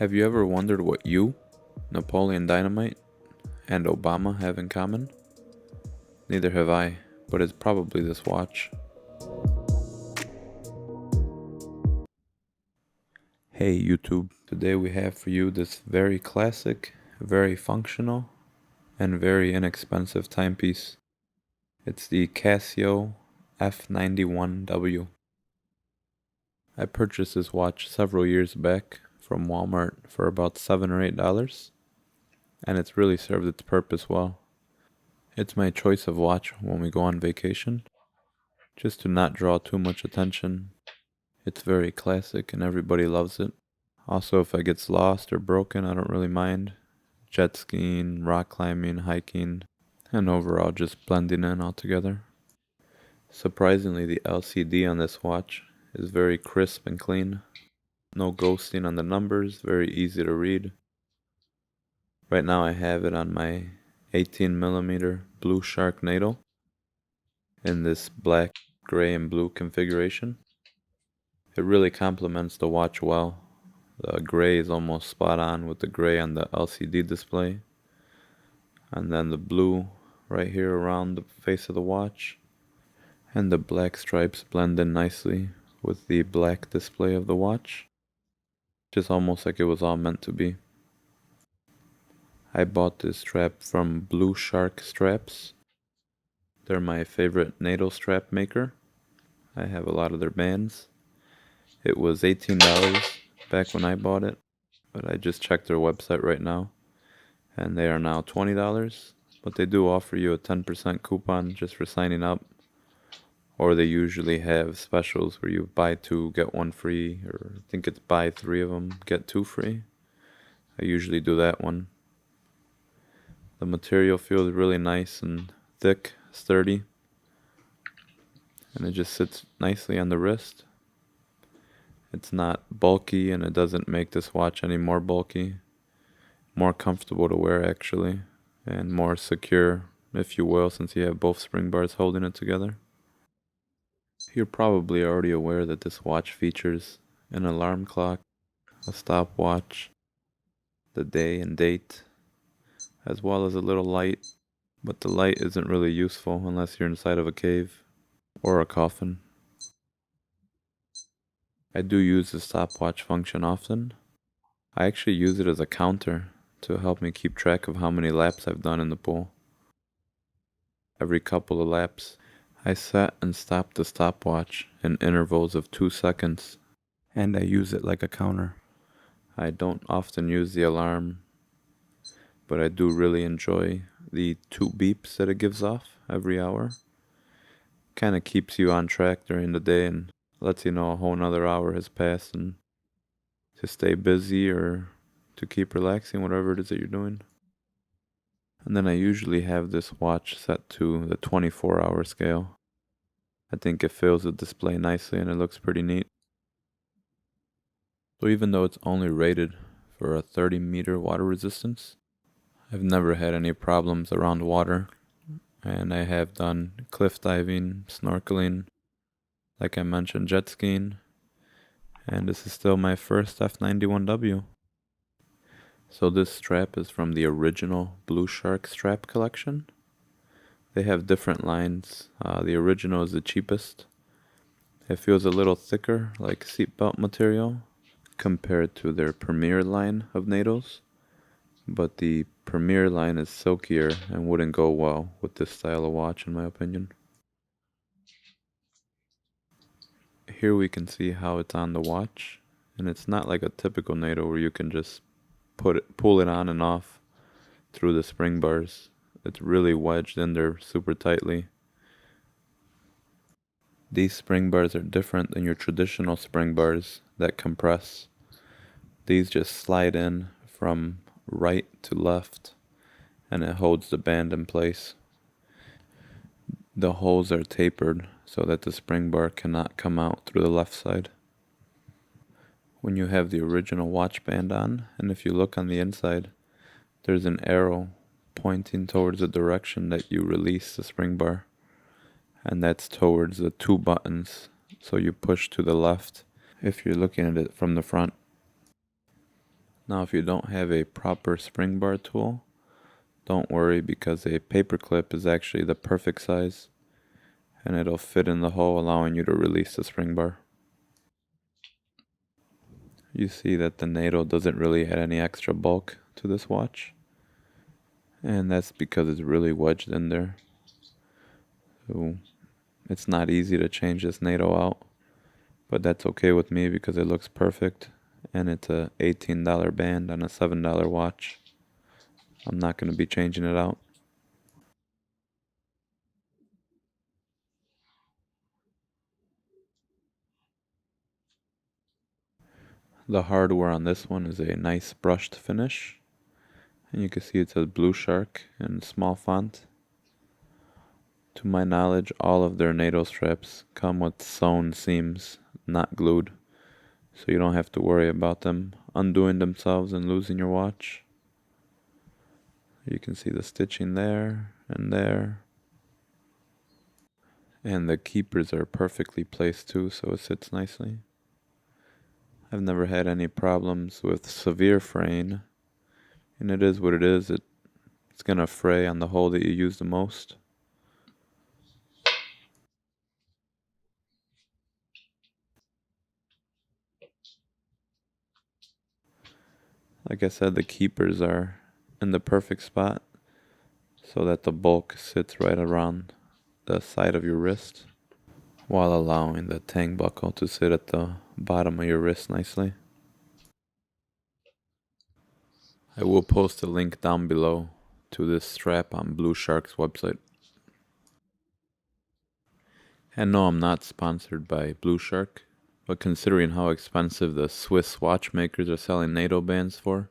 Have you ever wondered what you, Napoleon Dynamite, and Obama have in common? Neither have I, but it's probably this watch. Hey YouTube, today we have for you this very classic, very functional, and very inexpensive timepiece. It's the Casio F-91w. I purchased this watch several years back from Walmart for about $7 or $8, and it's really served its purpose well. It's my choice of watch when we go on vacation, just to not draw too much attention. It's very classic and everybody loves it. Also, if it gets lost or broken, I don't really mind. Jet skiing, rock climbing, hiking, and overall just blending in altogether. Surprisingly, the LCD on this watch is very crisp and clean. No ghosting on the numbers, very easy to read. Right now I have it on my 18mm BluShark Nato in this black, gray, and blue configuration. It really complements the watch well. The gray is almost spot on with the gray on the LCD display. And then the blue right here around the face of the watch. And the black stripes blend in nicely with the black display of the watch. Just almost like it was all meant to be. I bought this strap from BluShark Straps. They're my favorite NATO strap maker. I have a lot of their bands. It was $18 back when I bought it, but I just checked their website right now, and they are now $20, but they do offer you a 10% coupon just for signing up, or they usually have specials where you buy two, get one free, or I think it's buy three of them, get two free. I usually do that one. The material feels really nice and thick, sturdy, and it just sits nicely on the wrist. It's not bulky, and it doesn't make this watch any more bulky. More comfortable to wear actually, and more secure, if you will, since you have both spring bars holding it together. You're probably already aware that this watch features an alarm clock, a stopwatch, the day and date, as well as a little light, but the light isn't really useful unless you're inside of a cave or a coffin. I do use the stopwatch function often. I actually use it as a counter to help me keep track of how many laps I've done in the pool. Every couple of laps, I set and stop the stopwatch in intervals of 2 seconds, and I use it like a counter. I don't often use the alarm, but I do really enjoy the 2 beeps that it gives off every hour. Kind of keeps you on track during the day and lets you know a whole nother hour has passed and to stay busy or to keep relaxing, whatever it is that you're doing. And then I usually have this watch set to the 24-hour scale. I think it fills the display nicely and it looks pretty neat. So even though it's only rated for a 30-meter water resistance, I've never had any problems around water, and I have done cliff diving, snorkeling, like I mentioned, jet skiing, and this is still my first F-91w. So this strap is from the original BluShark strap collection. They have different lines. The original is the cheapest. It feels a little thicker, like seatbelt material, compared to their Premier line of NATOs. But the Premier line is silkier and wouldn't go well with this style of watch, in my opinion. Here we can see how it's on the watch, and it's not like a typical NATO where you can just pull it on and off through the spring bars. It's really wedged in there super tightly. These spring bars are different than your traditional spring bars that compress. These just slide in from right to left, and it holds the band in place. The holes are tapered so that the spring bar cannot come out through the left side. When you have the original watch band on, and if you look on the inside, there's an arrow pointing towards the direction that you release the spring bar, and that's towards the 2 buttons, so you push to the left if you're looking at it from the front. Now if you don't have a proper spring bar tool, don't worry because a paper clip is actually the perfect size and it'll fit in the hole, allowing you to release the spring bar. You see that the NATO doesn't really add any extra bulk to this watch, and that's because it's really wedged in there. So it's not easy to change this NATO out, but that's okay with me because it looks perfect and it's a $18 band on a $7 watch. I'm not going to be changing it out. The hardware on this one is a nice brushed finish, and you can see it says BluShark in small font. To my knowledge, all of their NATO straps come with sewn seams, not glued, so you don't have to worry about them undoing themselves and losing your watch. You can see the stitching there and there. And the keepers are perfectly placed too, so it sits nicely. I've never had any problems with severe fraying, and it is what it is. It's gonna fray on the hole that you use the most. Like I said, the keepers are in the perfect spot so that the bulk sits right around the side of your wrist while allowing the tang buckle to sit at the bottom of your wrist nicely. I will post a link down below to this strap on BluShark's website. And no, I'm not sponsored by BluShark, but considering how expensive the Swiss watchmakers are selling NATO bands for,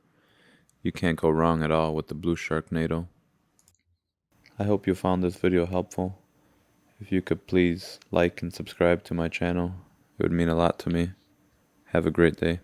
you can't go wrong at all with the BluShark Nato. I hope you found this video helpful. If you could please like and subscribe to my channel, it would mean a lot to me. Have a great day.